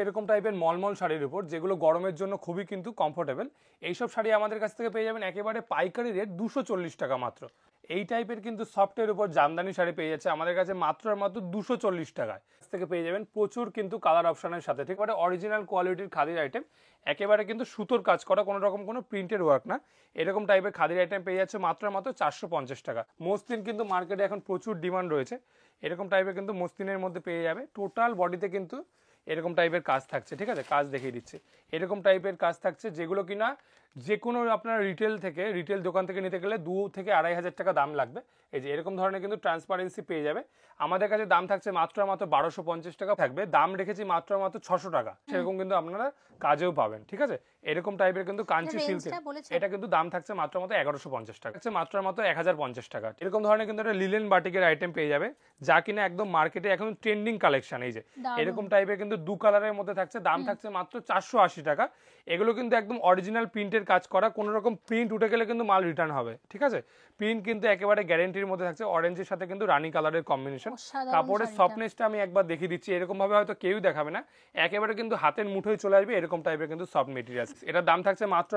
এরকম টাইপের মলমল শাড়ির উপর যেগুলো গরমের জন্য খুবই কিন্তু কমফোর্টেবল। এইসব শাড়ি আমাদের কাছ থেকে পেয়ে যাবেন একেবারে পাইকারি রেট 240 টাকা মাত্র। এই টাইপের কিন্তু সফটের উপর জামদানি শাড়ি পেয়ে যাচ্ছে আমাদের কাছে মাত্র আর মাত্র 240 টাকায় থেকে পেয়ে যাবেন। প্রচুর কিন্তু কালার অপশনের সাথে ঠিক মানে অরিজিনাল কোয়ালিটির খাদির আইটেম, একেবারে কিন্তু সুতোর কাজ করা, কোনো রকম কোনো প্রিন্টের ওয়ার্ক না। এরকম টাইপের খাদির আইটেম পেয়ে যাচ্ছে মাত্র মাত্র 450 টাকা। মসলিন কিন্তু মার্কেটে এখন প্রচুর ডিমান্ড রয়েছে। এরকম টাইপের কিন্তু মসলিনের মধ্যে পেয়ে যাবে। টোটাল বডিতে কিন্তু এরকম টাইপের কাজ থাকছে, ঠিক আছে, কাজ দেখিয়ে দিচ্ছে। এরকম টাইপের কাজ থাকছে যেগুলো কিনা যে কোনো আপনার রিটেল দোকান থেকে নিতে গেলে 2 থেকে 2,500 টাকা দাম লাগবে। এই যে এরকম ধরনের কিন্তু ট্রান্সপারেন্সি পেয়ে যাবে। আমাদের কাছে দাম থাকছে মাত্র 1250 টাকা থাকবে, দাম রেখেছি মাত্র 600 টাকা। সেরকম কিন্তু আপনারা কাজেও পাবেন, ঠিক আছে। এরকম টাইপের কিন্তু কাঞ্চি সিল্ক, এটা কিন্তু দাম থাকছে মাত্র 1150 টাকা, মাত্র 1050 টাকা। এরকম ধরনের কিন্তু একটা লিলেন বাটিকের আইটেম পেয়ে যাবে যা কিনা একদম মার্কেটে এখন ট্রেন্ডিং কালেকশন। এই যে এরকম টাইপের কিন্তু 2 কালারের মধ্যে থাকছে, দাম থাকছে মাত্র 480 টাকা। এগুলো কিন্তু একদম অরিজিনাল প্রিন্টের কাজ করা, কোনো রকম প্রিন্ট উঠে গেলে কিন্তু মাল রিটার্ন হবে, ঠিক আছে। প্রিন্ট কিন্তু একেবারে গ্যারান্টির মধ্যে থাকছে। অরেঞ্জের সাথে কিন্তু রানী কালারের কম্বিনেশন। কাপড়ের সফটনেসটা আমি একবার দেখিয়ে দিচ্ছি। এরকম ভাবে হয়তো কেউ দেখাবে না, একেবারে কিন্তু হাতের মুঠোয় চলে আসবে এরকম টাইপের কিন্তু সফট মেটেরিয়াল। এটার দাম থাকছে মাত্র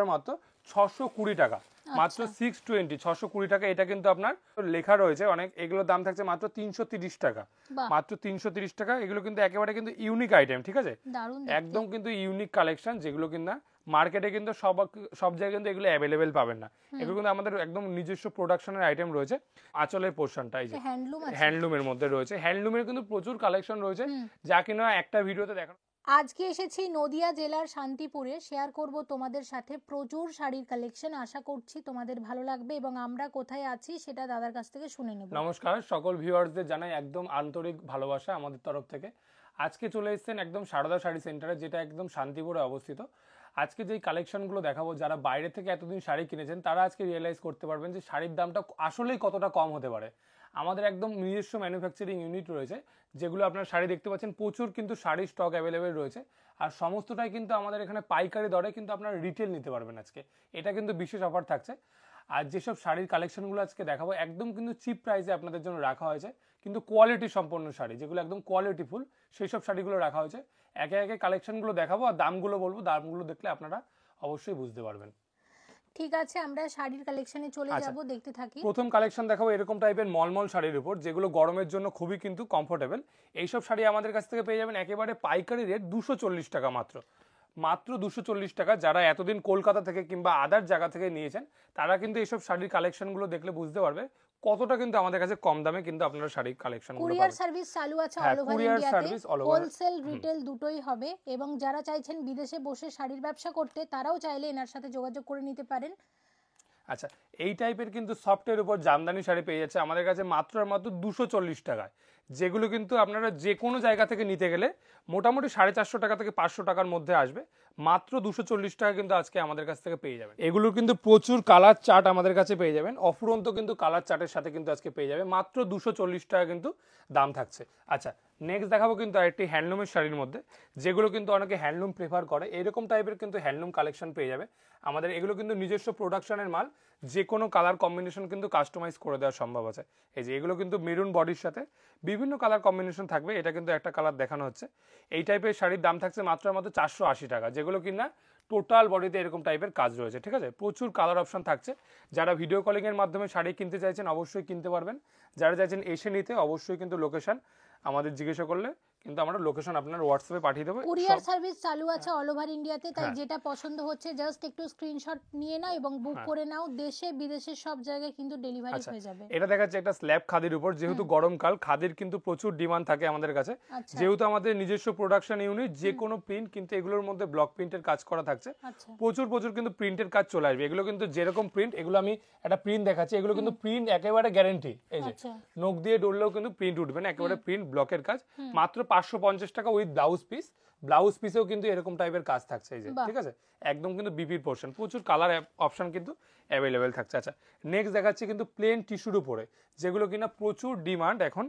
620 টাকা, মাত্র 620 টাকা। এটা কিন্তু আপনার লেখা রয়েছে অনেক। এগুলোর দাম থাকছে মাত্র 330 টাকা, মাত্র 330 টাকা। এগুলো কিন্তু একেবারে কিন্তু ইউনিক আইটেম, ঠিক আছে, একদম কিন্তু ইউনিক কালেকশন, যেগুলো কিনা মার্কেটে কিন্তু সব জায়গায় কিন্তু এগুলো অ্যাভেলেবেল পাবেন না। এগুলো কিন্তু আমাদের একদম নিজস্ব প্রোডাকশনের আইটেম রয়েছে। আঁচলের পোর্শনটা এই যে হ্যান্ডলুমের মধ্যে রয়েছে। হ্যান্ডলুমের কিন্তু প্রচুর কালেকশন রয়েছে যা কিনা একটা ভিডিওতে দেখানো। আজকে এসেছি নদিয়া জেলার শান্তিপুরে, শেয়ার করব তোমাদের সাথে প্রচুর শাড়ির কালেকশন। আশা করছি তোমাদের ভালো লাগবে এবং আমরা কোথায় আছি সেটা দাদার কাছ থেকে শুনে নেব। নমস্কার সকল ভিউয়ার্সদের জানাই একদম আন্তরিক ভালোবাসা আমাদের তরফ থেকে। আজকে চলে এসেছেন একদম সারদা শাড়ি সেন্টারে, যেটা একদম শান্তিপুরে অবস্থিত। আজকে যেই কালেকশনগুলো দেখাবো, যারা বাইরে থেকে এতদিন শাড়ি কিনেছেন তারা আজকে রিয়েলাইজ করতে পারবেন যে শাড়ির দামটা আসলেই কতটা কম হতে পারে। আমাদের একদম নিজস্ব ম্যানুফ্যাকচারিং ইউনিট রয়েছে, যেগুলো আপনার শাড়ি দেখতে পাচ্ছেন। প্রচুর কিন্তু শাড়ির স্টক অ্যাভেলেবেল রয়েছে, আর সমস্তটাই কিন্তু আমাদের এখানে পাইকারি দরে কিন্তু আপনারা রিটেল নিতে পারবেন আজকে। এটা কিন্তু বিশেষ অফার থাকছে। আর যেসব শাড়ির কালেকশনগুলো আজকে দেখাবো একদম কিন্তু চিপ প্রাইসে আপনাদের জন্য রাখা হয়েছে, কিন্তু কোয়ালিটি সম্পন্ন শাড়ি, যেগুলো একদম কোয়ালিটিফুল, সেই সব শাড়িগুলো রাখা হয়েছে। একে একে কালেকশনগুলো দেখাবো আর দামগুলো বলবো। দামগুলো দেখলে আপনারা অবশ্যই বুঝতে পারবেন। ঠিক আছে, আমরা শাড়ির কালেকশনে চলে যাব, দেখতে থাকি। প্রথম কালেকশন দেখাবো এরকম টাইপের মলমল শাড়ির উপর, যেগুলো গরমের জন্য খুবই কিন্তু কমফোর্টেবল। এইসব শাড়ি আমাদের কাছ থেকে পেয়ে যাবেন একেবারে পাইকারি রেট 240 টাকা মাত্র, মাত্র 240 টাকা। যারা এতদিন কলকাতা থেকে কিংবা আদার জায়গা থেকে নিয়েছেন তারা কিন্তু এইসব শাড়ির কালেকশনগুলো দেখলে বুঝতে পারবে কতটা কিন্তু আমাদের কাছে কম দামে কিন্তু আপনারা শাড়ির কালেকশনগুলো পাবেন। কুরিয়ার সার্ভিস চালু আছে অল ওভার ইন্ডিয়াতে, হোলসেল রিটেল দুটোই হবে। এবং যারা চাইছেন বিদেশে বসে শাড়ির ব্যবসা করতে, তারাও চাইলে এনার সাথে যোগাযোগ করে নিতে পারেন। আচ্ছা, এই টাইপের কিন্তু সফটের উপর জামদানি শাড়ি পেয়ে যাচ্ছে আমাদের কাছে মাত্র আর মাত্র 240 টাকায়, যেগুলো কিন্তু আপনারা যে কোনো জায়গা থেকে নিতে গেলে মোটামুটি 450 টাকা থেকে 500 টাকার মধ্যে আসবে। মাত্র 240 টাকা কিন্তু আজকে আমাদের কাছ থেকে পেয়ে যাবেন। এগুলোর কিন্তু প্রচুর কালার চার্ট আমাদের কাছে পেয়ে যাবেন, অফুরন্ত কিন্তু কালার চার্টের সাথে কিন্তু আজকে পেয়ে যাবে। মাত্র 240 টাকা কিন্তু দাম থাকছে। আচ্ছা, নেক্সট দেখাবো কিন্তু আরেকটি হ্যান্ডলুমের শাড়ির মধ্যে, যেগুলো কিন্তু অনেকে হ্যান্ডলুম প্রেফার করে। এরকম টাইপের কিন্তু হ্যান্ডলুম কালেকশন পেয়ে যাবে আমাদের। এগুলো কিন্তু নিজস্ব প্রোডাকশনের মাল, যে কোনো কালার কম্বিনেশন কিন্তু কাস্টমাইজ করে দেওয়া সম্ভব আছে। এই যে এগুলো কিন্তু মেরুন বডির সাথে বিভিন্ন কালার কম্বিনেশন থাকবে। এটা কিন্তু একটা কালার দেখানো হচ্ছে। এই টাইপের শাড়ির দাম থাকছে মাত্র 480 টাকা, যেগুলো কিনা টোটাল বডিতে এরকম টাইপের কাজ রয়েছে, ঠিক আছে। প্রচুর কালার অপশন থাকছে। যারা ভিডিও কলিং এর মাধ্যমে শাড়ি কিনতে চাইছেন অবশ্যই কিনতে পারবেন। যারা চাইছেন এসে নিতে, অবশ্যই কিন্তু লোকেশন আমাদের জিজ্ঞাসা করলে কিন্তু আমরা লোকেশন আপনার হোয়াটসঅ্যাপে পাঠিয়ে দেবো। কুরিয়ার সার্ভিস চালু আছে অল ওভার ইন্ডিয়াতে, তাই যেটা পছন্দ হচ্ছে জাস্ট একটু স্ক্রিনশট নিয়ে নাও এবং বুক করে নাও। দেশে বিদেশে সব জায়গায় কিন্তু ডেলিভারি হয়ে যাবে। এটা দেখাচ্ছে একটা স্ল্যাব খাদির উপর। যেহেতু গরমকাল, খাদির কিন্তু প্রচুর ডিমান্ড থাকে আমাদের কাছে। যেহেতু আমাদের নিজস্ব প্রোডাকশন ইউনিট, যে কোনো প্রিন্ট কিন্তু এগুলোর মধ্যে ব্লক প্রিন্টের কাজ করা থাকছে। প্রচুর কিন্তু প্রিন্টের কাজ চলে আসবে। এগুলো কিন্তু যেরকম প্রিন্ট, এগুলো আমি একটা প্রিন্ট দেখাচ্ছি, এগুলো কিন্তু প্রিন্ট একেবারে গ্যারান্টি। এই যে নখ দিয়ে ডললেও কিন্তু প্রিন্ট উঠবে না, একেবারে প্রিন্ট ব্লকের কাজ। মাত্র 550 টাকা উইথ ব্লাউজ পিস। ব্লাউজ পিসেও কিন্তু এরকম টাইপের কাজ থাকছে। এই যে ঠিক আছে, একদম কিন্তু বিপির পোর্শন। প্রচুর কালার অপশন কিন্তু অ্যাভেলেবেল থাকছে। আচ্ছা, নেক্সট দেখাচ্ছি কিন্তু প্লেন টিস্যুর উপরে, যেগুলো কিনা প্রচুর ডিমান্ড এখন।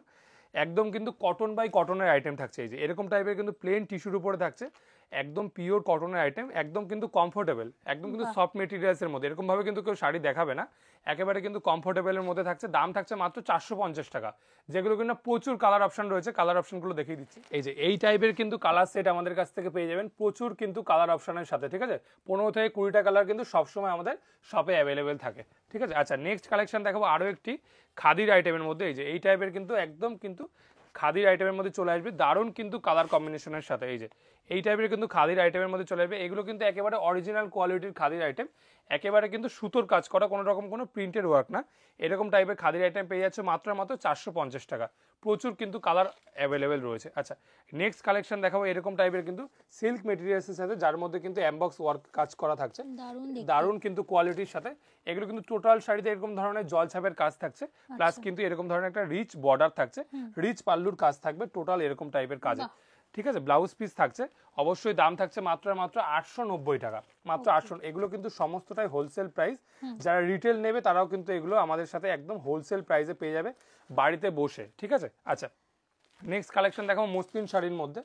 একদম কিন্তু কটন বাই কটনের আইটেম থাকছে। এই যে এরকম টাইপের কিন্তু প্লেন টিস্যুর উপরে থাকছে। একদম পিওর কটনের আইটেম, একদম কিন্তু কমফোর্টেবল, একদম কিন্তু সফট মেটেরিয়ালসের মধ্যে। এরকম ভাবে কিন্তু কেউ শাড়ি দেখাবে না, একেবারে কিন্তু কমফোর্টেবলের মধ্যে থাকছে। দাম থাকছে মাত্র 450 টাকা, যেগুলো কিন্তু প্রচুর কালার অপশন রয়েছে। কালার অপশনগুলো দেখিয়ে দিচ্ছি। এই যে এই টাইপের কিন্তু কালার সেট আমাদের কাছ থেকে পেয়ে যাবেন প্রচুর কিন্তু কালার অপশনের সাথে, ঠিক আছে। 15 থেকে 20টা কালার কিন্তু সবসময় আমাদের শপে অ্যাভেলেবেল থাকে, ঠিক আছে। আচ্ছা, নেক্সট কালেকশন দেখাবো আরও একটি খাদির আইটেমের মধ্যে। এই যে এই টাইপের কিন্তু একদম কিন্তু খাদির আইটেমের মধ্যে চলে আসবে, দারুণ কিন্তু কালার কম্বিনেশনের সাথে। এই যে এই টাইপের কিন্তু খাদির আইটেমের মধ্যে চলে আসবে। এগুলো কিন্তু একেবারে অরিজিনাল কোয়ালিটির খাদির আইটেম, একেবারে কিন্তু সুতোর কাজ করা, কোনো রকম কোনো প্রিন্টেড ওয়ার্ক না। এরকম টাইপের খাদির আইটেম পেয়ে যাচ্ছে মাত্র 450 টাকা। প্রচুর কিন্তু কালার অ্যাভেলেবেল রয়েছে। আচ্ছা, নেক্সট কালেকশন দেখাবো এরকম টাইপের কিন্তু সিল্ক মেটেরিয়ালসের সাথে, যার মধ্যে কিন্তু এমবক্স ওয়ার্ক কাজ করা থাকছে, দারুণ কিন্তু কোয়ালিটির সাথে। এগুলো কিন্তু টোটাল শাড়িতে এরকম ধরনের জলছাপের কাজ থাকছে, প্লাস কিন্তু এরকম ধরনের একটা রিচ বর্ডার থাকছে, রিচ পাল্লুর কাজ থাকবে টোটাল এরকম টাইপের কাজে, ঠিক আছে। ব্লাউজ পিস থাকছে, অবশ্যই দাম থাকছে মাত্র 890 টাকা, মাত্র 800। এগুলো কিন্তু সমস্তটাই হোলসেল প্রাইস, যারা রিটেল নেবে তারাও কিন্তু এগুলো আমাদের সাথে একদম হোলসেল প্রাইসে পেয়ে যাবে বাড়িতে বসে, ঠিক আছে। আচ্ছা, নেক্সট কালেকশন দেখাবো মসলিন শাড়ির মধ্যে।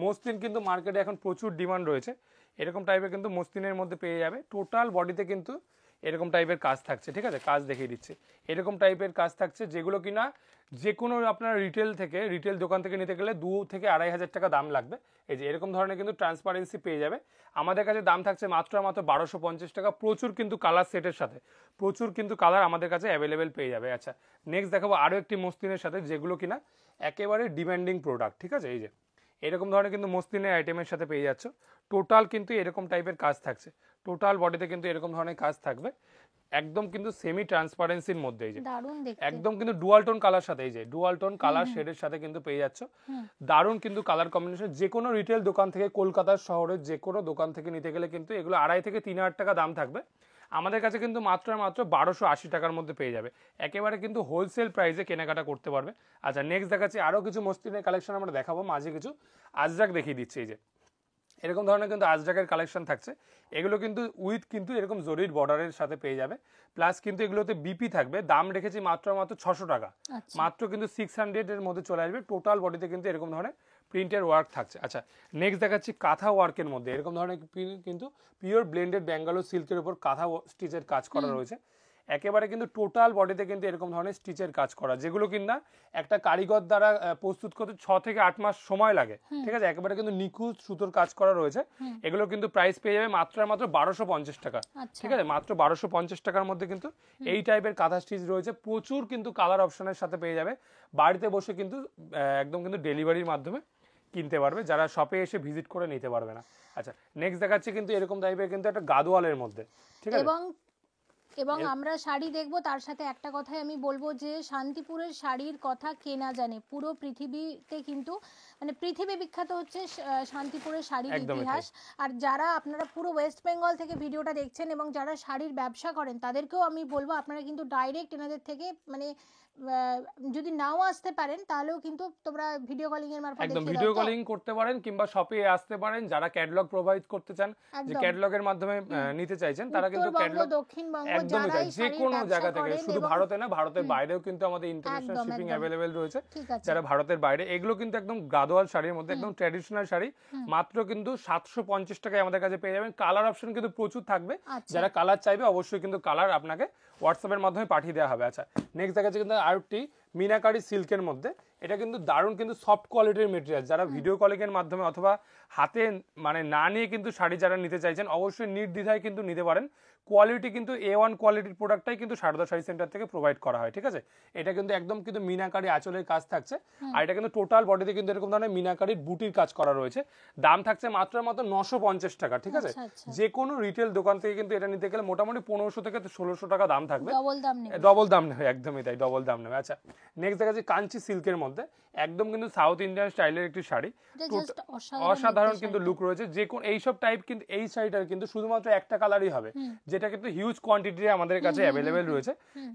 মসলিন কিন্তু মার্কেটে এখন প্রচুর ডিমান্ড রয়েছে, এরকম টাইপের কিন্তু মসলিনের মধ্যে পেয়ে যাবে। টোটাল বডিতে কিন্তু এরকম টাইপের কাজ থাকছে, ঠিক আছে। কাজ দেখিয়ে দিচ্ছি, এরকম টাইপের কাজ থাকছে, যেগুলো কিনা যে কোনো আপনার রিটেল দোকান থেকে নিতে গেলে 2 থেকে 2,500 টাকা দাম লাগবে। এই যে এরকম ধরনের কিন্তু ট্রান্সপারেন্সি পেয়ে যাবে। আমাদের কাছে দাম থাকছে মাত্র 1250 টাকা। প্রচুর কিন্তু কালার সেটের সাথে, প্রচুর কিন্তু কালার আমাদের কাছে অ্যাভেলেবেল পেয়ে যাবে। আচ্ছা, নেক্সট দেখাবো আরও একটি মসলিনের সাথে, যেগুলো কিনা একেবারে ডিমান্ডিং প্রোডাক্ট, ঠিক আছে। এই যে এরকম ধরনের কিন্তু মসলিনের আইটেমের সাথে পেয়ে যাচ্ছ। টোটাল কিন্তু এরকম টাইপের কাজ থাকছে, টোটাল বডিতে কিন্তু এরকম ধরনের কাজ থাকবে, একদম কিন্তু সেমি ট্রান্সপারেন্সির মধ্যে। এই যে একদম কিন্তু ডুয়াল টোন কালার সাথে, এই যে ডুয়াল টোন কালার শেডের সাথে কিন্তু পেয়ে যাচ্ছ। দারুণ কিন্তু কালার কম্বিনেশন। যে কোনো রিটেল দোকান থেকে, কলকাতার শহরের যে কোনো দোকান থেকে নিতে গেলে কিন্তু এগুলো 2,500 থেকে 3,000 টাকা দাম থাকবে। আমাদের কাছে কিন্তু মাত্র 1280 টাকার মধ্যে পেয়ে যাবে, একেবারে কিন্তু হোলসেল প্রাইসে কেনাকাটা করতে পারবে। আচ্ছা, নেক্সট দেখাচ্ছি আরও কিছু মসলিনের কালেকশন আমরা দেখাবো, মাঝে কিছু আজরাক দেখিয়ে দিচ্ছি। এই যে এরকম ধরনের কিন্তু আজরাকের কালেকশন থাকছে, এগুলো কিন্তু উইথ কিন্তু এরকম জরির বর্ডারের সাথে পেয়ে যাবে, প্লাস কিন্তু এগুলোতে বিপি থাকবে। দাম রেখেছি মাত্র 600 টাকা, মাত্র কিন্তু 600 এর মধ্যে চলে আসবে। টোটাল বডিতে কিন্তু এরকম ধরনের প্রিন্টের ওয়ার্ক থাকছে। আচ্ছা, নেক্সট দেখাচ্ছি কাঁথা ওয়ার্কের মধ্যে। এরকম ধরনের কিন্তু পিওর ব্লেন্ডেড ব্যাঙ্গালোর সিল্কের উপর কাঁথা স্টিচের কাজ করা রয়েছে, একেবারে কিন্তু টোটাল বডিতে কিন্তু এরকম ধরনের স্টিচের কাজ করা, যেগুলো কিনা একটা কারিগর দ্বারা প্রস্তুত করতে 6 থেকে 8 মাস সময় লাগে, ঠিক আছে। একেবারে কিন্তু নিখুঁত সুতোর কাজ করা রয়েছে। এগুলো কিন্তু প্রাইস পেয়ে যাবে মাত্র 1250 টাকা, ঠিক আছে। মাত্র 1250 টাকার মধ্যে কিন্তু এই টাইপের কাঁথা স্টিচ রয়েছে। প্রচুর কিন্তু কালার অপশনের সাথে পেয়ে যাবে, বাড়িতে বসে কিন্তু একদম কিন্তু ডেলিভারির মাধ্যমে কিনতে পারবে, যারা শপে এসে ভিজিট করে নিতে পারবে না। আচ্ছা, নেক্সট দেখাচ্ছি কিন্তু এরকম টাইপের কিন্তু একটা গাদোয়ালের মধ্যে, ঠিক আছে। এবং আমরা শাড়ি দেখব, তার সাথে একটা কথাই আমি বলবো যে শান্তিপুরের শাড়ির কথা কে না জানে, পুরো পৃথিবীতে কিন্তু মানে পৃথিবী বিখ্যাত হচ্ছে শান্তিপুরের শাড়ির ইতিহাস। আর যারা আপনারা পুরো ওয়েস্ট বেঙ্গল থেকে ভিডিওটা দেখছেন এবং যারা শাড়ির ব্যবসা করেন, তাদেরকেও আমি বলবো আপনারা কিন্তু ডাইরেক্ট এনাদের থেকে মানে যদি নাও আসতে পারেন তাহলেও কিন্তু তোমরা ভিডিও কলিং এর মারফত একদম ভিডিও কলিং করতে পারেন, কিংবা শপে আসতে পারেন। যারা ক্যাটালগ প্রোভাইড করতে চান, যে ক্যাটালগের মাধ্যমে নিতে চাইছেন, তারা কিন্তু ক্যাটালগ দক্ষিণবঙ্গ একদমই তাই, যে কোনো জায়গা থেকে, শুধু ভারতে না, ভারতের বাইরেও কিন্তু আমাদের ইন্টারন্যাশনাল শিপিং অ্যাভেলেবেল রয়েছে। যারা ভারতের বাইরে, এগুলো কিন্তু একদম গাদোয়াল শাড়ির মধ্যে, একদম ট্র্যাডিশনাল শাড়ি, মাত্র কিন্তু 750 টাকায় আমাদের কাছে পেয়ে যাবেন। কালার অপশন কিন্তু প্রচুর থাকবে, যারা কালার চাইবে অবশ্যই কিন্তু কালার আপনাকে হোয়াটসঅ্যাপের মাধ্যমে পাঠিয়ে দেওয়া হবে। আচ্ছা, নেক্সট দেখাচ্ছে কিন্তু আরেকটি মিনাকারি সিল্কের মধ্যে। এটা কিন্তু দারুণ কিন্তু সফট কোয়ালিটির মেটেরিয়াল, যারা ভিডিও কলিং এর মাধ্যমে অথবা হাতে মানে না নিয়ে কিন্তু শাড়ি যারা নিতে চাইছেন, অবশ্যই নির্দ্বিধায় কিন্তু নিতে পারেন। কোয়ালিটি কিন্তু A1 কোয়ালিটির প্রোডাক্টটাই কিন্তু সারদা শাড়ি সেন্টার থেকে প্রোভাইড করা হয়, ঠিক আছে। এটা কিন্তু একদম কিন্তু মিনাকারি আঁচলের কাজ থাকছে, আর এটা কিন্তু টোটাল বডিতে কিন্তু এরকম ধরনের মিনাকারির বুটির কাজ করা রয়েছে। দাম থাকছে মাত্র 950 টাকা, ঠিক আছে। যে কোনো রিটেল দোকান থেকে কিন্তু এটা নিতে গেলে মোটামুটি 1500 থেকে 1600 টাকা দাম থাকবে, ডবল দাম নেবে, একদমই তাই, ডবল দাম নেবে। আচ্ছা, নেক্সট দেখা যাচ্ছে কাঞ্চি সিল্কের মধ্যে, একদম কিন্তু সাউথ ইন্ডিয়ান স্টাইলের একটি শাড়ি, অসাধারণ কিন্তু লুক রয়েছে। যে কোন এইসব টাইপ কিন্তু এই শাড়িটার কিন্তু শুধুমাত্র একটা কালারই হবে, যেটা কিন্তু হিউজ কোয়ান্টিটি আমাদের কাছে অ্যাভেলেবেল রয়েছে।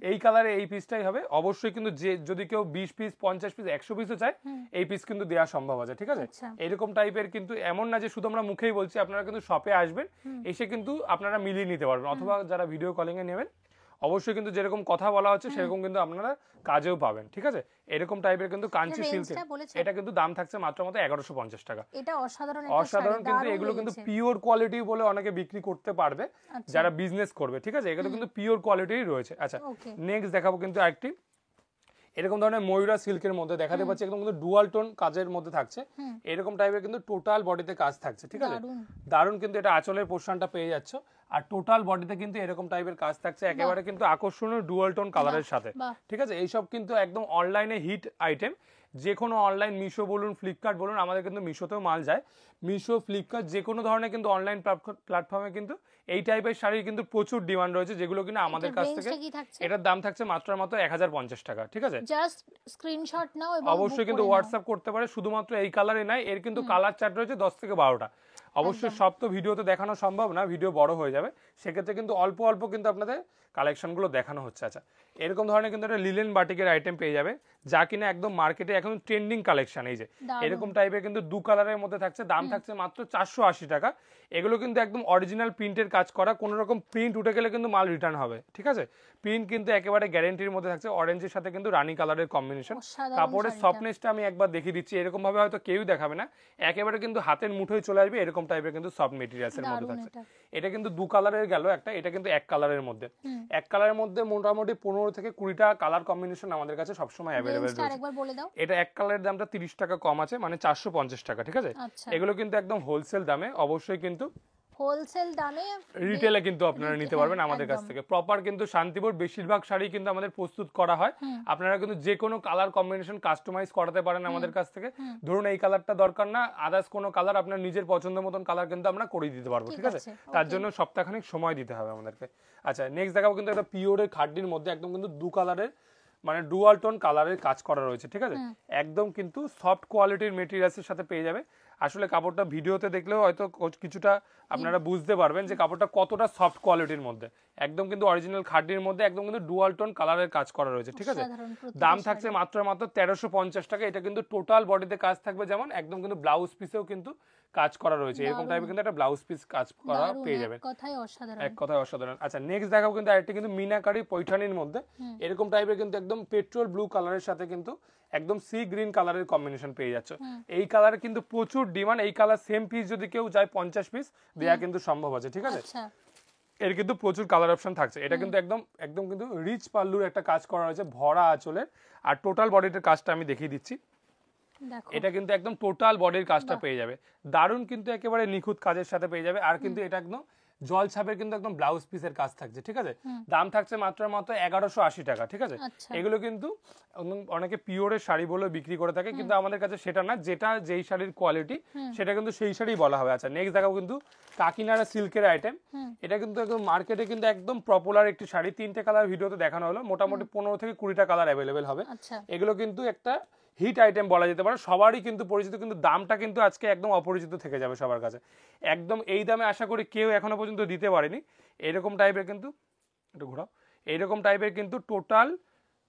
এই কালারে এই পিসটাই হবে। অবশ্যই কিন্তু যে যদি কেউ 20 পিস 50 পিস 100 পিসও চায়, এই পিস কিন্তু দেওয়া সম্ভব আছে, ঠিক আছে। এরকম টাইপের কিন্তু এমন না যে শুধু আমরা মুখেই বলছি, আপনারা কিন্তু শপে আসবেন, এসে কিন্তু আপনারা মিলিয়ে নিতে পারবেন, অথবা যারা ভিডিও কলিং এ নেবেন অবশ্যই কিন্তু যেরকম কথা বলা হচ্ছে সেরকম কিন্তু আপনারা কাজেও পাবেন, ঠিক আছে? এরকম টাইপের কিন্তু কাঞ্চি সিল্কের, এটা কিন্তু দাম থাকছে মাত্র 1150 টাকা। এটা অসাধারণ একটা শাড়ি, অসাধারণ, কিন্তু দারুণ এগুলো কিন্তু লেগেছে। পিওর কোয়ালিটি বলে অনেকে বিক্রি করতে পারবে যারা বিজনেস করবে, ঠিক আছে? এগুলো কিন্তু পিওর কোয়ালিটিই রয়েছে। আচ্ছা, নেক্সট দেখাবো কিন্তু আরেকটি এরকম ধরনের ময়ূরা সিল্কের মধ্যে দেখাতে পাচ্ছি, একদম কিন্তু ডুয়াল টোন কাজের মধ্যে থাকছে, এরকম টাইপের কিন্তু টোটাল বডিতে কাজ থাকছে, ঠিক আছে? দারুণ, কিন্তু এটা আঁচলের পোর্শনটা পেয়ে যাচ্ছ, আর টোটাল বডিতে কিন্তু এরকম টাইপের কাজ থাকছে, একেবারে কিন্তু আকর্ষণীয় ডুয়াল টোন কালারের সাথে, ঠিক আছে? এইসব কিন্তু একদম অনলাইনে হিট আইটেম, যে কোনো অনলাইন মিশো বলুন, ফ্লিপকার্ট বলুন, আমাদের কিন্তু মিশোতেও মাল যায়, মিশো, ফ্লিপকার্ট যে কোনো ধরনের কিন্তু অনলাইন প্ল্যাটফর্মে কিন্তু এই টাইপের শাড়ির কিন্তু প্রচুর ডিমান্ড রয়েছে, যেগুলো কিনা আমাদের কাছ থেকে, এটার দাম থাকছে মাত্র 1050 টাকা, ঠিক আছে? জাস্ট স্ক্রিনশট নাও এবং অবশ্যই কিন্তু হোয়াটসঅ্যাপ করতে পারে, শুধুমাত্র এই কালারে নাই, এর কিন্তু কালার চার্ট রয়েছে 10 থেকে 12টা। অবশ্যই সব তো ভিডিওতে দেখানো সম্ভব না, ভিডিও বড় হয়ে যাবে, সেক্ষেত্রে কিন্তু অল্প অল্প কিন্তু আপনাদের কালেকশনগুলো দেখানো হচ্ছে। আচ্ছা, এরকম ধরনের কিন্তু একটা লিলেন বাটিকের আইটেম পেয়ে যাবে, যা কিনা একদম মার্কেটে এখন ট্রেন্ডিং কালেকশন। এই যে এরকম টাইপের কিন্তু 2 কালারের মধ্যে থাকছে, দাম থাকছে মাত্র 480 টাকা। এগুলো কিন্তু একদম অরিজিনাল প্রিন্টের কাজ করা, কোনো রকম প্রিন্ট উঠে গেলে কিন্তু মাল রিটার্ন হবে, ঠিক আছে? প্রিন্ট কিন্তু একেবারে গ্যারেন্টির মধ্যে থাকছে, অরেঞ্জের সাথে কিন্তু রানী কালারের কম্বিনেশন। কাপড়ের সফটনেসটা আমি একবার দেখিয়ে দিচ্ছি, এরকম ভাবে হয়তো কেউই দেখাবে না, একেবারে কিন্তু হাতের মুঠোয় চলে আসবে, এরকম টাইপের কিন্তু সফট মেটেরিয়ালসের মধ্যে থাকছে। এটা কিন্তু 2 কালারের গেল একটা, এটা কিন্তু 1 কালারের মধ্যে, 1 কালারের মধ্যে মোটামুটি 15 থেকে 20টা কালার কম্বিনেশন আমাদের কাছে সবসময় অ্যাভেলেবেল রয়েছে। এটা 1 কালারের দামটা 30 টাকা কম আছে, মানে 450 টাকা, ঠিক আছে? এগুলো কিন্তু একদম হোলসেল দামে, অবশ্যই কিন্তু হোলসেল দামে রিটেলে কিন্তু আপনারা নিতে পারবেন আমাদের কাছ থেকে। প্রপার কিন্তু শান্তিপুর বেশিরভাগ শাড়ি কিন্তু আমাদের প্রস্তুত করা হয়, আপনারা কিন্তু যে কোনো কালার কম্বিনেশন কাস্টমাইজ করাতে পারেন আমাদের কাছ থেকে। ধরুন এই কালারটা দরকার না, আদার্স কোনো কালার আপনার নিজের পছন্দ মতন কালার কিন্তু আমরা করে দিতে পারবো, ঠিক আছে? তার জন্য সপ্তাহখানেক সময় দিতে হবে আমাদেরকে। আচ্ছা, নেক্সট দেখাবো কিন্তু একটা পিওরের খাড্ডির মধ্যে একদম কিন্তু 2 কালারের, মানে ডুয়াল টোন কালারের কাজ করা রয়েছে, ঠিক আছে? একদম কিন্তু সফট কোয়ালিটির মেটেরিয়ালসের সাথে পেয়ে যাবে। আসলে কাপড়টা ভিডিওতে দেখলেও হয়তো কিছুটা আপনারা বুঝতে পারবেন যে কাপড়টা কতটা সফট কোয়ালিটির মধ্যে, একদম কিন্তু অরিজিনাল খাড্ডির মধ্যে একদম কিন্তু ডুয়াল টোন কালারের কাজ করা রয়েছে, ঠিক আছে? দাম থাকছে মাত্র 1350 টাকা। এটা কিন্তু টোটাল বডিতে কাজ থাকবে, যেমন একদম কিন্তু ব্লাউজ পিসেও কিন্তু কাজ করা রয়েছে, এরকম টাইপের কিন্তু একটা ব্লাউজ পিস কাজ করা পেয়ে যাবেন, এক কথায় অসাধারণ। আচ্ছা, নেক্সট দেখাবো কিন্তু আরেকটা কিন্তু মিনাকারি পৈঠানির মধ্যে, এরকম টাইপের কিন্তু একদম পেট্রোল ব্লু কালারের সাথে কিন্তু একদম সি গ্রিন কালারের কম্বিনেশন পেয়ে যাচ্ছে। এই কালারে কিন্তু প্রচুর ডিমান্ড, এই কালার সেম পিস যদি কেউ যায় 50 পিস দেয়া কিন্তু সম্ভব আছে, ঠিক আছে? এর কিন্তু প্রচুর কালার অপশন থাকছে। এটা কিন্তু একদম একদম কিন্তু রিচ পাল্লুর একটা কাজ করা হয়েছে, ভরা আঁচলের, আর টোটাল বডিটার কাজটা আমি দেখিয়ে দিচ্ছি। এটা কিন্তু একদম টোটাল বডির কাজটা পেয়ে যাবে, দারুণ কিন্তু একেবারে নিখুঁত কাজের সাথে পেয়ে যাবে। আর কিন্তু এটা একদম জল ছাপের কিন্তু একদম ব্লাউজ পিসের কাজ থাকছে, ঠিক আছে? দাম থাকছে মাত্র 1180 টাকা, ঠিক আছে? এগুলো কিন্তু অনেকে পিওরের শাড়ি বলে বিক্রি করে থাকে, কিন্তু আমাদের কাছে সেটা না, যেটা যেই শাড়ির কোয়ালিটি সেটা কিন্তু সেই শাড়ি বলা হবে। আচ্ছা, নেক্সট দেখাবো কিন্তু কাকিনাড়া সিল্কের আইটেম। এটা কিন্তু একদম মার্কেটে কিন্তু একদম পপুলার একটি শাড়ি, 3টে কালার ভিডিওতে দেখানো হলো, মোটামুটি 15 থেকে 20টা কালার অ্যাভেলেবেল হবে। এগুলো কিন্তু একটা হিট আইটেম বলা যেতে পারে, সবারই কিন্তু পরিচিত, কিন্তু দামটা কিন্তু আজকে একদম অপরিচিত থেকে যাবে সবার কাছে। একদম এই দামে আশা করি কেউ এখনো পর্যন্ত দিতে পারেনি। এরকম টাইপের কিন্তু, একটু ঘোরাও, এইরকম টাইপের কিন্তু টোটাল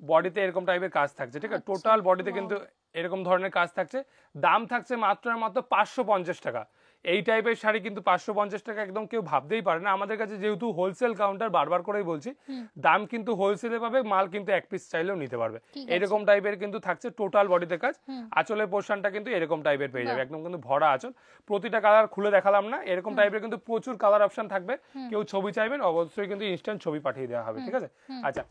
বডিতে এরকম টাইপের কাজ থাকছে, ঠিক আছে? টোটাল বডিতে কিন্তু এরকম ধরনের কাজ থাকছে, দাম থাকছে মাত্র 550 টাকা। এই টাইপের শাড়ি কিন্তু 550 টাকা একদম কেউ ভাবতেই পারে না। আমাদের কাছে যেহেতু হোলসেল কাউন্টার, বারবার করেই বলছি, দাম কিন্তু হোলসেলে পাবে, মাল কিন্তু এক পিস চাইলেও নিতে পারবে। এরকম টাইপের কিন্তু থাকছে টোটাল বডিতে কাজ, আঁচলের পোর্শনটা কিন্তু এরকম টাইপের পেয়ে যাবে, একদম কিন্তু ভরা আঁচল। প্রতিটা কালার খুলে দেখালাম না, এরকম টাইপের কিন্তু প্রচুর কালার অপশন থাকবে। কেউ ছবি চাইবেন অবশ্যই কিন্তু ইনস্ট্যান্ট ছবি পাঠিয়ে দেওয়া হবে, ঠিক আছে? আচ্ছা,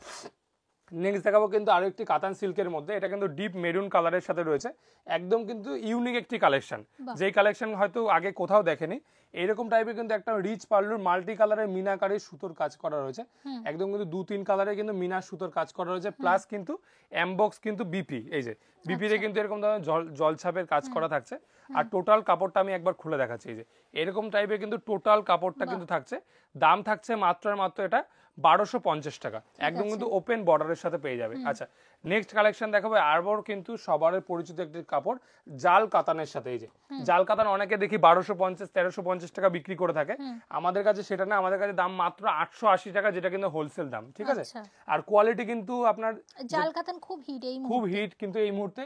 নেক্সট দেখাবো কিন্তু আরো একটি কাতান সিল্কের মধ্যে, এটা কিন্তু ডিপ মেরুন কালারের সাথে রয়েছে, একদম কিন্তু ইউনিক একটি কালেকশন, যেই কালেকশন হয়তো আগে কোথাও দেখেনি। এরকম টাইপের কিন্তু একটা রিচ পাল্লুর মাল্টি কালারের মিনাকারি সুতোর কাজ করা রয়েছে, একদম কিন্তু 2-3 কালারে কিন্তু মিনা সুতোর কাজ করা রয়েছে, প্লাস কিন্তু এমবক্স কিন্তু বিপি, এই যে বিপিতে কিন্তু এরকম ধরনের জলছাপের কাজ করা থাকছে। আর টোটাল কাপড়টা আমি একবার খুলে দেখাচ্ছি, এই যে এরকম টাইপের কিন্তু টোটাল কাপড়টা কিন্তু থাকছে, দাম থাকছে মাত্র এটা 1250 টাকা, একদম কিন্তু ওপেন বর্ডারের সাথে পেয়ে যাবে। আচ্ছা, নেক্সট কালেকশন দেখাবো আরবর কিন্তু সবার পরিচিত একটি কাপড়, জাল কাতানের সাথে। এই যে জাল কাতান অনেকে দেখি 1250-1350 টাকা বিক্রি করে থাকে, আমাদের কাছে সেটা না, আমাদের কাছে দাম মাত্র 880 টাকা, যেটা কিন্তু হোলসেল দাম, ঠিক আছে? আর কোয়ালিটি কিন্তু আপনার জাল কাতান খুব হিট, খুব হিট, কিন্তু এই মুহূর্তে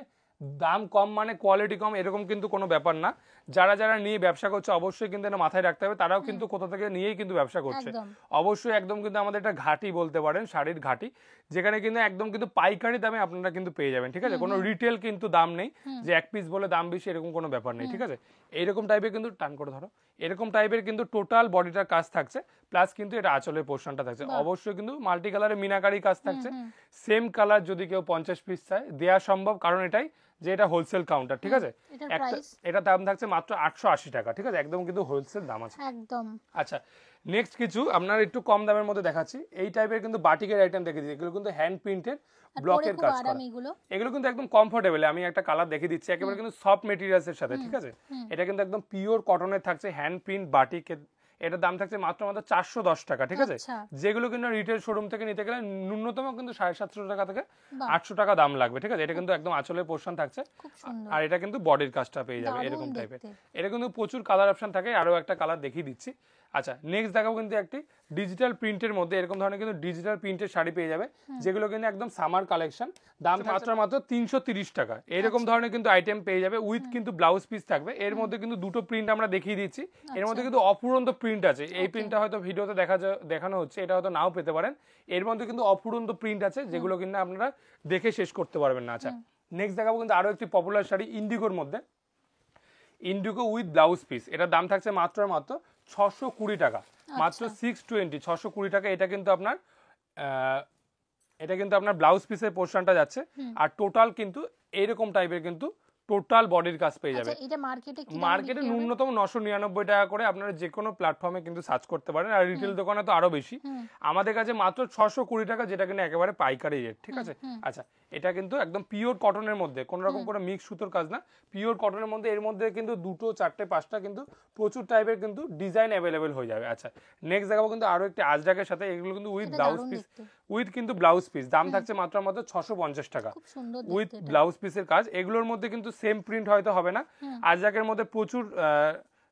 দাম কম মানে কোয়ালিটি কম এরকম কিন্তু কোনো ব্যাপার না। যারা যারা নিয়ে ব্যবসা করছে অবশ্যই কিন্তু এটা মাথায় রাখতে হবে, তারাও কিন্তু কোথা থেকে নিয়েই কিন্তু ব্যবসা করছে। একদম অবশ্যই একদম কিন্তু আমাদের এটা ঘাটি বলতে পারেন, শাড়ির ঘাটি, যেখানে কিন্তু একদম কিন্তু পাইকারি দামে আপনারা কিন্তু পেয়ে যাবেন, ঠিক আছে? কোনো রিটেল কিন্তু দাম নেই যে এক পিস বলে দাম বেশি, এরকম কোনো ব্যাপার নেই, ঠিক আছে? এইরকম টাইপের কিন্তু টান করে ধরো, এরকম টাইপের কিন্তু টোটাল বডিটার কাজ থাকছে, প্লাস কিন্তু এটা আঁচলের পোর্শনটা থাকছে। অবশ্যই কিন্তু মাল্টি কালারের মিনাকারি কাজ থাকছে। সেম কালার যদি কেউ 50 পিস চায় দেওয়া সম্ভব, কারণ এটাই যে এটা হোলসেল কাউন্টার, ঠিক আছে? এটার একটা প্রাইস এটা দাম থাকছে মাত্র 880 টাকা, ঠিক আছে? একদম কিন্তু হোলসেল দাম আছে। একদম। আচ্ছা, নেক্সট কিছু আপনার একটু কম দামের মধ্যে দেখাচ্ছি। এই টাইপের কিন্তু বাটিকের আইটেম দেখেছি, এগুলো কিন্তু হ্যান্ড প্রিন্টেড ব্লকের কাজ করা। এগুলো কিন্তু একদম কমফোর্টেবল। আমি একটা কালার দেখিয়ে দিচ্ছি, একেবারে কিন্তু সফট মেটেরিয়ালস এর সাথে, ঠিক আছে? এটা কিন্তু একদম পিওর কটনের থাকছে, হ্যান্ড প্রিন্ট বাটিকের। এটার দাম থাকছে মাত্র 410 টাকা, ঠিক আছে? যেগুলো কিন্তু রিটেল শোরুম থেকে নিতে গেলে ন্যূনতম কিন্তু 750 টাকা থেকে 800 টাকা দাম লাগবে, ঠিক আছে? এটা কিন্তু একদম আঁচলের পোর্শন থাকছে, আর এটা কিন্তু বডির কাজটা পেয়ে যাবে এরকম টাইপের। এটা কিন্তু প্রচুর কালার অপশন থাকে, আরো একটা কালার দেখিয়ে দিচ্ছি। আচ্ছা, নেক্সট দেখাবো কিন্তু একটি ডিজিটাল প্রিন্টের মধ্যে, এরকম ধরনের কিন্তু ডিজিটাল প্রিন্টের শাড়ি পেয়ে যাবে, যেগুলো কিন্তু একদম সামার কালেকশন। দাম মাত্র 330 টাকা। এরকম ধরনের কিন্তু আইটেম পেয়ে যাবে, উইথ কিন্তু ব্লাউজ পিস থাকবে। এর মধ্যে কিন্তু দুটো প্রিন্ট আমরা দেখিয়ে দিচ্ছি। এর মধ্যে কিন্তু অফুরন্ত প্রিন্ট আছে। এই প্রিন্টটা হয়তো ভিডিওতে দেখানো হচ্ছে, এটা হয়তো নাও পেতে পারেন। এর মধ্যে কিন্তু অফুরন্ত প্রিন্ট আছে, যেগুলো কিন্তু আপনারা দেখে শেষ করতে পারবেন না। আচ্ছা, নেক্সট দেখাবো কিন্তু আরো একটি পপুলার শাড়ি ইন্ডিগোর মধ্যে, ইন্ডিগো উইথ ব্লাউজ পিস। এটার দাম থাকছে মাত্র 620 টাকা, মাত্র 620, 620 টাকা। এটা কিন্তু আপনার ব্লাউজ পিসের পোর্শনটা যাচ্ছে, আর টোটাল কিন্তু এইরকম টাইপের কিন্তু টোটাল বডির কাজ পেয়ে যাবে। এটা মার্কেটে ন্যূনতম 999 টাকা করে আপনারা যে কোনো প্ল্যাটফর্মে কিন্তু সার্চ করতে পারেন, আর রিটেল দোকানে তো আরো বেশি। আমাদের কাছে মাত্র 620 টাকা, যেটা কিন্তু একেবারে পাইকারি রেট, ঠিক আছে? আচ্ছা, এটা কিন্তু একদম পিওর কটনের মধ্যে, কোনো রকম কোনো মিক্স সুতোর কাজ না, পিওর কটনের মধ্যে। এর মধ্যে কিন্তু 2, 4, 5টা কিন্তু প্রচুর টাইপের কিন্তু ডিজাইন অ্যাভেলেবেল হয়ে যাবে। আচ্ছা, নেক্সট দেখাবো কিন্তু আরো একটি আজরাকের সাথে, এগুলো কিন্তু উইথ ব্লাউজ পিস, উইথ কিন্তু ব্লাউজ পিস। দাম থাকছে মাত্র 650 টাকা, উইথ ব্লাউজ পিসের কাজ। এগুলোর মধ্যে কিন্তু সেম প্রিন্ট হয়তো হবে না, আজরাকের মধ্যে প্রচুর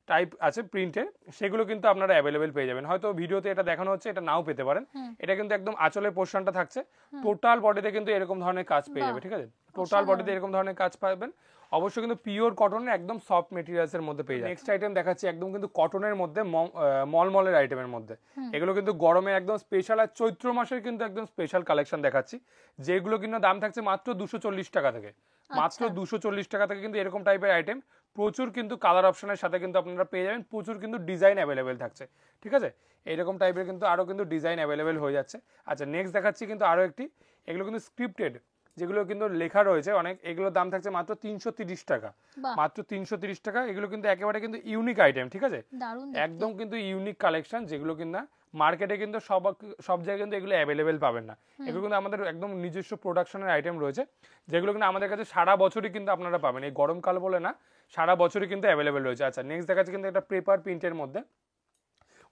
টাইপ আছে প্রিন্টের, সেগুলো কিন্তু আপনারা অ্যাভেলেবেল পেয়ে যাবেন। হয়তো ভিডিওতে এটা দেখানো হচ্ছে, এটা নাও পেতে পারেন। এটা কিন্তু একদম আঁচলের পোর্শনটা থাকছে, টোটাল বডিতে কিন্তু এরকম ধরনের কাজ পেয়ে যাবে, ঠিক আছে? টোটাল বডিতে এরকম ধরনের কাজ পাবেন। অবশ্যই কিন্তু পিওর কটনের একদম সফট মেটেরিয়ালস এর মধ্যে পেয়ে যাবে। নেক্সট আইটেম দেখাচ্ছি একদম কিন্তু কটনের মধ্যে, মলমলের আইটেমের মধ্যে। এগুলো কিন্তু গরমে একদম স্পেশাল, আর চৈত্র মাসের কিন্তু একদম স্পেশাল কালেকশন দেখাচ্ছি, যেগুলো কিন্তু দাম থাকছে মাত্র 240 টাকা থেকে, মাত্র 240 টাকা থেকে কিন্তু এরকম টাইপের আইটেম। প্রচুর কিন্তু কালার অপশনের সাথে কিন্তু আপনারা পেয়ে যাবেন, প্রচুর কিন্তু ডিজাইন অ্যাভেলেবেল থাকছে, ঠিক আছে? এরকম টাইপের কিন্তু আরো কিন্তু ডিজাইন অ্যাভেলেবেল হয়ে যাচ্ছে। আচ্ছা, নেক্সট দেখাচ্ছি কিন্তু আরো একটি, এগুলো কিন্তু স্ক্রিপ্টেড, যেগুলো কিন্তু লেখা রয়েছে অনেক। এগুলোর দাম থাকছে মাত্র 330 টাকা, মাত্র 330 টাকা। এগুলো কিন্তু একেবারে কিন্তু ইউনিক আইটেম, ঠিক আছে? একদম কিন্তু ইউনিক কালেকশন, যেগুলো কিন্তু মার্কেটে কিন্তু সব জায়গায় কিন্তু এগুলো অ্যাভেলেবেল পাবেন না। এগুলো কিন্তু আমাদের একদম নিজস্ব প্রোডাকশনের আইটেম রয়েছে, যেগুলো কিন্তু আমাদের কাছে সারা বছরই কিন্তু আপনারা পাবেন, এই গরমকাল বলে না, সারা বছরই কিন্তু অ্যাভেলেবেল রয়েছে। আচ্ছা, নেক্সট দেখাচ্ছে কিন্তু একটা পেপার প্রিন্টের মধ্যে,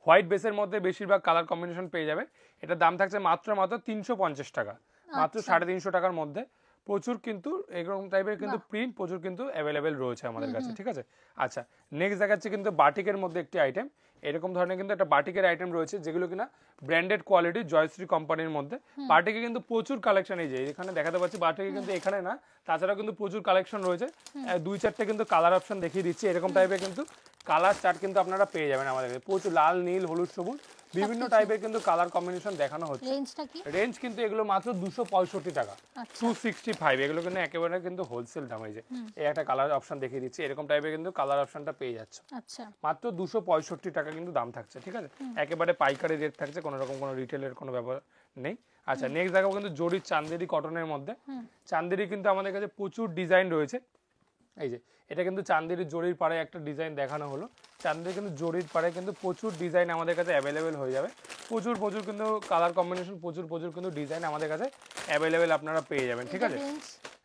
হোয়াইট বেসের মধ্যে বেশিরভাগ কালার কম্বিনেশন পেয়ে যাবে। এটার দাম থাকছে মাত্র 350 টাকা, মাত্র 350 টাকার মধ্যে। প্রচুর কিন্তু এরকম টাইপের কিন্তু প্রিন্ট প্রচুর কিন্তু অ্যাভেলেবেল রয়েছে আমাদের কাছে, ঠিক আছে? আচ্ছা, নেক্সট দেখাচ্ছে কিন্তু বাটিকের মধ্যে একটি আইটেম, এরকম ধরনের কিন্তু একটা বাটিকের আইটেম রয়েছে, যেগুলো কিনা ব্র্যান্ডেড কোয়ালিটি, জয়শ্রী কোম্পানির মধ্যে। বাটিকে কিন্তু প্রচুর কালেকশন, এই যে এখানে দেখাতে পাচ্ছি, বাটিকে কিন্তু এখানে না, তাছাড়া কিন্তু প্রচুর কালেকশন রয়েছে। 2-4টে কিন্তু কালার অপশন দেখিয়ে দিচ্ছি, এরকম টাইপের কিন্তু কালার চার্ট কিন্তু আপনারা পেয়ে যাবেন আমাদের কাছে। প্রচুর লাল, নীল, হলুদ, সবুজ বিভিন্ন টাইপের কিন্তু কালার কম্বিনেশন দেখানো হচ্ছে। রেঞ্জ কিন্তু এগুলো মাত্র 265 টাকা, 265। এগুলো কিন্তু একেবারে কিন্তু হোলসেল দাম। এই যে এই একটা কালার অপশন দেখিয়ে দিচ্ছি, এরকম টাইপের কিন্তু কালার অপশনটা পেয়ে যাচ্ছে। আচ্ছা, মাত্র 265 টাকা কিন্তু দাম থাকছে, ঠিক আছে? একেবারে পাইকারি রেট থাকছে, কোনো রকম কোনো রিটেলের কোনো ব্যাপার নেই। আচ্ছা, নেক্সট দেখাবো কিন্তু জরির চান্দেরি কটনের মধ্যে। চান্দেরি কিন্তু আমাদের কাছে প্রচুর ডিজাইন রয়েছে। এই যে এটা কিন্তু চান্দেরি জরির পাড়ে একটা ডিজাইন দেখানো হলো। চান্দেরি কিন্তু জরির পাড়ে কিন্তু প্রচুর ডিজাইন আমাদের কাছে অ্যাভেলেবেল হয়ে যাবে। প্রচুর কিন্তু কালার কম্বিনেশন, প্রচুর কিন্তু ডিজাইন আমাদের কাছে অ্যাভেলেবেল আপনারা পেয়ে যাবেন, ঠিক আছে?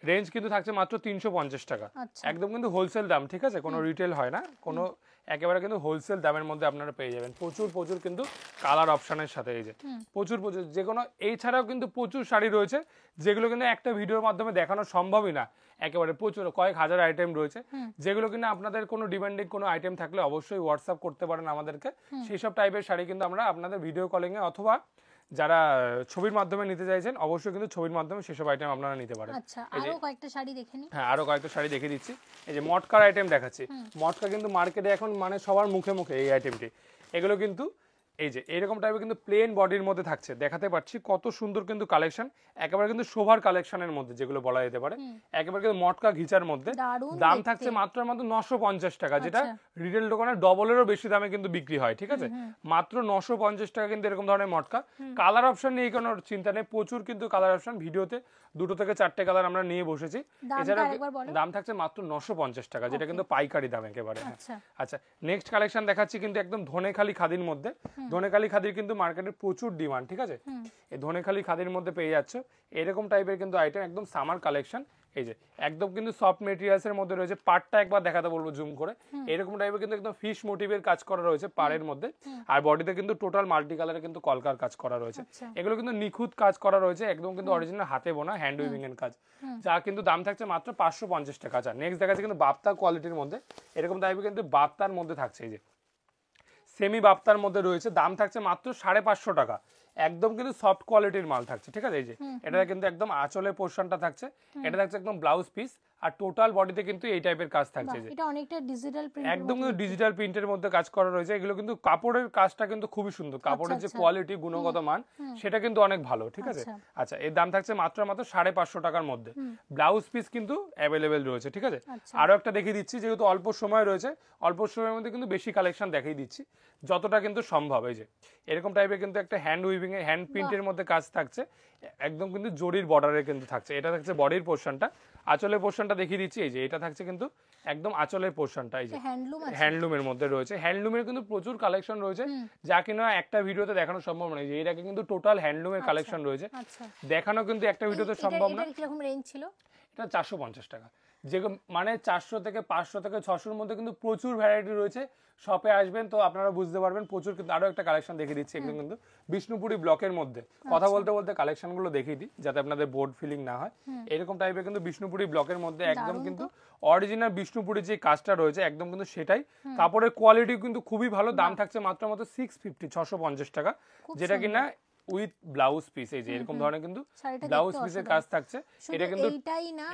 রেঞ্জ কিন্তু থাকছে মাত্র 350 টাকা, একদম কিন্তু হোলসেল দাম, ঠিক আছে? কোনো রিটেল হয় না, কোনো একেবারে কিন্তু হোলসেল দামের মধ্যে আপনারা পেয়ে যাবেন। প্রচুর কিন্তু কালার অপশনের সাথে, এই যে প্রচুর যে কোনো, এছাড়াও কিন্তু প্রচুর শাড়ি রয়েছে, যেগুলো কিন্তু একটা ভিডিওর মাধ্যমে দেখানো সম্ভবই না। একেবারে প্রচুর কয়েক হাজার আইটেম রয়েছে, যেগুলো কিন্তু আপনাদের কোনো ডিমান্ডিং কোনো আইটেম থাকলে অবশ্যই হোয়াটসঅ্যাপ করতে পারেন আমাদেরকে। সেই সব টাইপের শাড়ি কিন্তু আমরা আপনাদের ভিডিও কলিং এ অথবা যারা ছবির মাধ্যমে নিতে চাইছেন অবশ্যই কিন্তু ছবির মাধ্যমে সেসব আইটেম আপনারা নিতে পারেন। আচ্ছা, আরো কয়েকটা শাড়ি দেখে নিই। হ্যাঁ, আরো কয়েকটা শাড়ি দেখিয়ে দিচ্ছি। এই যে মটকার আইটেম দেখাচ্ছি। মটকা কিন্তু মার্কেটে এখন মানে সবার মুখে মুখে এই আইটেমটি। এগুলো কিন্তু এই যে এরকম টাইপের কিন্তু প্লেন বডির মধ্যে থাকছে, দেখাতে পাচ্ছি কত সুন্দর কিন্তু কালেকশন, একেবারে কিন্তু শোভার কালেকশনের মধ্যে যেগুলো বলা যেতে পারে, একেবারে কিন্তু মটকা ঘিচার মধ্যে। দাম থাকছে মাত্র 950 টাকা, যেটা রিটেল দোকানে ডবলেরও বেশি দামে কিন্তু বিক্রি হয়। ঠিক আছে, মাত্র 950 টাকা কিন্তু এরকম ধরনের মটকা। কালার অপশন নিয়ে কোনো চিন্তা নেই, প্রচুর কিন্তু কালার অপশন, ভিডিওতে 2 থেকে 4টে কালার আমরা নিয়ে বসেছি। এছাড়া দাম থাকছে মাত্র 950 টাকা, যেটা কিন্তু পাইকারি দাম একেবারে। আচ্ছা, নেক্সট কালেকশন দেখাচ্ছি কিন্তু একদম ধনেখালি খাদির মধ্যে। ধনেখালি খাদির কিন্তু মার্কেটে প্রচুর ডিমান্ড। ঠিক আছে, এই ধনেখালি খাদির মধ্যে পেয়ে যাচ্ছ এরকম টাইপের কিন্তু আইটেম, একদম সামার কালেকশন। এই যে একদম কিন্তু সফট মেটেরিয়ালস এর মধ্যে রয়েছে, পাড়টা একবার দেখাতে বলবো জুম করে। এরকম টাইপের কিন্তু একদম ফিশ মোটিভের কাজ করা রয়েছে পাড়ের মধ্যে, আর বডিতে কিন্তু টোটাল মাল্টি কালারে কিন্তু কলকার কাজ করা রয়েছে। এগুলো কিন্তু নিখুঁত কাজ করা রয়েছে, একদম কিন্তু অরিজিনাল হাতে বোনা হ্যান্ড উইভিং এর কাজ, যা কিন্তু দাম থাকছে মাত্র 550 টাকা। আচ্ছা, নেক্সট দেখাচ্ছে কিন্তু বাপ্তা কোয়ালিটির মধ্যে, এরকম টাইপের কিন্তু বাপ্তার মধ্যে থাকছে। এই যে সেমি বাপ্তার মধ্যে রয়েছে, দাম থাকছে মাত্র 550 টাকা, একদম কিন্তু সফট কোয়ালিটির মাল থাকছে। ঠিক আছে, এই যে এটা কিন্তু একদম আঁচলের পোরশনটা থাকছে, এটা থাকছে একদম ব্লাউজ পিস, আর টোটাল বডিতে কিন্তু এই টাইপের কাজ থাকছে। যে এটা অনেকটা ডিজিটাল প্রিন্ট, একদম কিন্তু ডিজিটাল প্রিন্টের মধ্যে কাজ করা রয়েছে। এগুলো কিন্তু কাপড়ের কাজটা কিন্তু খুবই সুন্দর, কাপড়ের যে কোয়ালিটি, গুণগত মান, সেটা কিন্তু অনেক ভালো। ঠিক আছে, আচ্ছা, এর দাম থাকছে মাত্র 550 টাকার মধ্যে। ব্লাউজ পিস কিন্তু অ্যাভেলেবেল রয়েছে। ঠিক আছে, আরো একটা দেখিয়ে দিচ্ছি, যেহেতু অল্প সময় রয়েছে, অল্প সময়ের মধ্যে কিন্তু বেশি কালেকশন দেখিয়ে দিচ্ছি যতটা কিন্তু সম্ভব। এই যে এরকম টাইপের কিন্তু একটা হ্যান্ড উইভিং এ হ্যান্ড প্রিন্টের মধ্যে কাজ থাকছে, একদম কিন্তু জরির বর্ডারে কিন্তু থাকছে। এটা থাকছে বডির পোরশনটা, আঁচলের পোরশনটা দেখিয়ে দিচ্ছি। এই যে এটা থাকছে কিন্তু একদম আঁচলের পোরশনটা, এই যে হ্যান্ডলুমের মধ্যে রয়েছে। হ্যান্ডলুমের কিন্তু প্রচুর কালেকশন রয়েছে, যা কিনা একটা ভিডিওতে দেখানো সম্ভব নয়। এর আগে কিন্তু টোটাল হ্যান্ডলুমের কালেকশন রয়েছে, দেখানো কিন্তু একটা ভিডিওতে সম্ভব না। কিরকম রেঞ্জ ছিল? এটা 450 টাকা, যে মানে 400 থেকে 500 থেকে 600-র মধ্যে কিন্তু প্রচুর ভ্যারাইটি রয়েছে। শপে আসবেন তো আপনারা বুঝতে পারবেন প্রচুর। কিন্তু আরো একটা কালেকশন দেখিয়ে দিচ্ছি, একদম কিন্তু বিষ্ণুপুরি ব্লকের মধ্যে। কথা বলতে বলতে কালেকশনগুলো দেখিয়ে দিই যাতে আপনাদের বোর্ড ফিলিং না হয়। এরকম টাইপের কিন্তু বিষ্ণুপুরি ব্লকের মধ্যে একদম কিন্তু অরিজিনাল বিষ্ণুপুরি যে কাজটা রয়েছে, একদম কিন্তু সেটাই। কাপড়ের কোয়ালিটি কিন্তু খুবই ভালো, দাম থাকছে মাত্র 650 টাকা, যেটা কিনা উইথ ব্লাউজ পিস। এই যে এরকম ধরনের কিন্তু ব্লাউজ পিসের কাজ থাকছে। এটা কিন্তু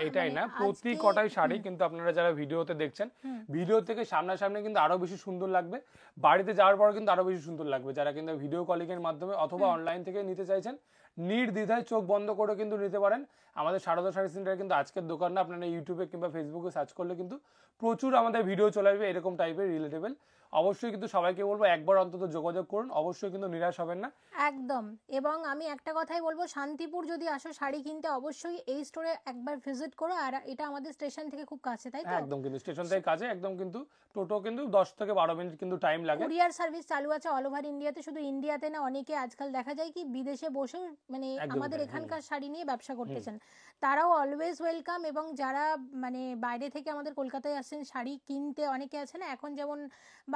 এটাই না, প্রতি কটাই শাড়ি কিন্তু আপনারা যারা ভিডিওতে দেখছেন, ভিডিও থেকে সামনাসামনি কিন্তু আরো বেশি সুন্দর লাগবে, বাড়িতে যাওয়ার পর কিন্তু আরো বেশি সুন্দর লাগবে। যারা কিন্তু ভিডিও কলিং এর মাধ্যমে অথবা অনলাইন থেকে নিতে চাইছেন, নির্দ্বিধায় চোখ বন্ধ করে কিন্তু নিতে পারেন। আমাদের সারদা শাড়ি সেন্টারে কিন্তু আজকের দোকান না, আপনারা ইউটিউবে কিংবা ফেসবুকে সার্চ করলে কিন্তু প্রচুর আমাদের ভিডিও চলে আসবে এরকম টাইপের রিলেটেবল। অবশ্যই কিন্তু সবাইকে বলবো একবার অন্তত যোগাযোগ করুন, অবশ্যই কিন্তু নিরাশ হবেন না একদম। এবং আমি একটা কথাই বলবো, শান্তিপুর যদি আসো শাড়ি কিনতে, অবশ্যই এই স্টোরে একবার ভিজিট করো। আর এটা আমাদের স্টেশন থেকে খুব কাছে, তাই তো? একদম কিন্তু স্টেশন থেকে কাছে, একদম কিন্তু টোটো কিন্তু 10 থেকে 12 মিনিট কিন্তু টাইম লাগে। কুরিয়ার সার্ভিস চালু আছে অল ওভার ইন্ডিয়াতে, শুধু ইন্ডিয়াতে না, অনেকে আজকাল দেখা যায় কি বিদেশে বসেও মানে আমাদের এখানকার শাড়ি নিয়ে ব্যবসা করতে চান, তারাও অলওয়েজ ওয়েলকাম। এবং যারা মানে বাইরে থেকে আমাদের কলকাতায় আসছেন শাড়ি কিনতে, অনেকে আছে না এখন, যেমন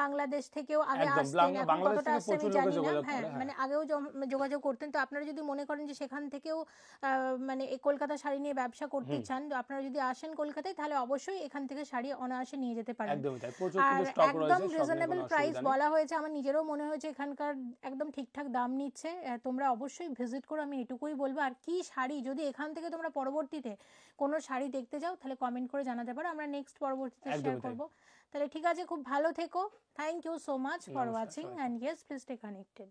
বাংলাদেশ থেকেও আগে আসতেন, এখন কতটা আসছে আমি জানি না। হ্যাঁ, মানে আগেও যোগাযোগ করতেন। তো আপনারা যদি মনে করেন যে সেখান থেকেও মানে কলকাতা শাড়ি নিয়ে ব্যবসা করতে চান, তো আপনারা যদি আসেন কলকাতায়, তাহলে অবশ্যই এখান থেকে শাড়ি অনায়াসে নিয়ে যেতে পারেন। আর একদম রিজনেবল প্রাইস বলা হয়েছে, আমার নিজেরও মনে হয়েছে এখানকার একদম ঠিকঠাক দাম নিচ্ছে। তোমরা অবশ্যই ভিজিট করো, আমি এটুকুই বলবো। আর কি শাড়ি, যদি এখান থেকে তোমরা পরবর্তীতে কোনো শাড়ি দেখতে যাও, তাহলে কমেন্ট করে জানাতে পারো, আমরা নেক্সট পরবর্তীতে শেয়ার করবো। তাহলে ঠিক আছে, খুব ভালো থেকো। Thank you so much for watching, and yes, please stay connected.